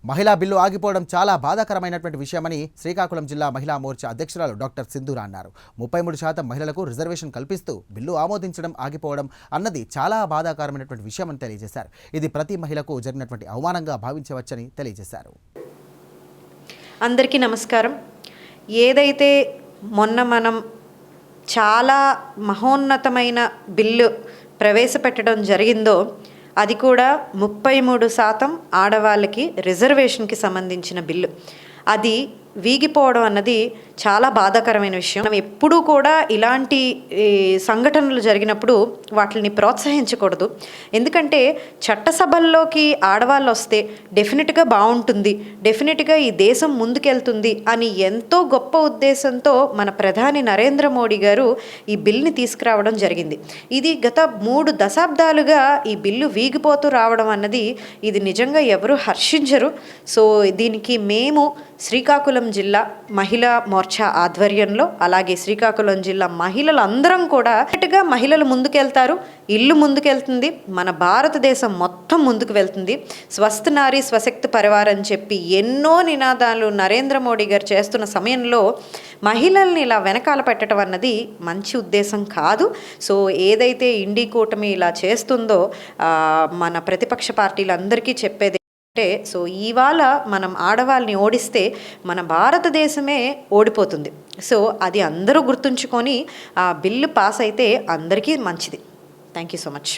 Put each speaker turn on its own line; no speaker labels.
మహిళా బిల్లు ఆగిపోవడం చాలా బాధాకరమైనటువంటి విషయమని శ్రీకాకుళం జిల్లా మహిళా మోర్చా అధ్యక్షురాలు డాక్టర్ సింధూర అన్నారు. 33% మహిళలకు రిజర్వేషన్ కల్పిస్తూ బిల్లు ఆమోదించడం ఆగిపోవడం అన్నది చాలా బాధాకరమైనటువంటి విషయమని తెలియజేశారు. ఇది ప్రతి మహిళకు జరిగినటువంటి అవమానంగా భావించవచ్చని తెలియజేశారు.
అందరికీ నమస్కారం. ఏదైతే మొన్న మనం చాలా మహోన్నతమైన బిల్లు ప్రవేశపెట్టడం జరిగిందో అది కూడా 33% ఆడవాళ్ళకి రిజర్వేషన్కి సంబంధించిన బిల్లు. అది వీగిపోవడం అన్నది చాలా బాధాకరమైన విషయం. మనం ఎప్పుడూ కూడా ఇలాంటి సంఘటనలు జరిగినప్పుడు వాటిని ప్రోత్సహించకూడదు. ఎందుకంటే చట్టసభల్లోకి ఆడవాళ్ళు వస్తే డెఫినెట్గా బాగుంటుంది, డెఫినెట్గా ఈ దేశం ముందుకెళ్తుంది అని ఎంతో గొప్ప ఉద్దేశంతో మన ప్రధాని నరేంద్ర మోడీ గారు ఈ బిల్ని తీసుకురావడం జరిగింది. ఇది గత 3 దశాబ్దాలుగా ఈ బిల్లు వీగిపోతూ రావడం అన్నది ఇది నిజంగా ఎవరు హర్షించరు. సో దీనికి మేము శ్రీకాకుళం జిల్లా మహిళా మోర్చా ఆధ్వర్యంలో అలాగే శ్రీకాకుళం జిల్లా మహిళలందరం కూడా మహిళలు ముందుకెళ్తారు, ఇల్లు ముందుకెళ్తుంది, మన భారతదేశం మొత్తం ముందుకు వెళ్తుంది. స్వస్థ నారీ స్వశక్తి పరివార్ అని చెప్పి ఎన్నో నినాదాలు నరేంద్ర మోడీ గారు చేస్తున్న సమయంలో మహిళల్ని ఇలా వెనకాల పెట్టడం అన్నది మంచి ఉద్దేశం కాదు. సో ఏదైతే ఇండి కూటమి ఇలా చేస్తుందో మన ప్రతిపక్ష పార్టీలందరికీ చెప్పేది సో ఇవాళ మనం ఆడవాళ్ళని ఓడిస్తే మన భారతదేశమే ఓడిపోతుంది. సో అది అందరూ గుర్తుంచుకొని ఆ బిల్లు పాస్ అయితే అందరికీ మంచిది. Thank you so much.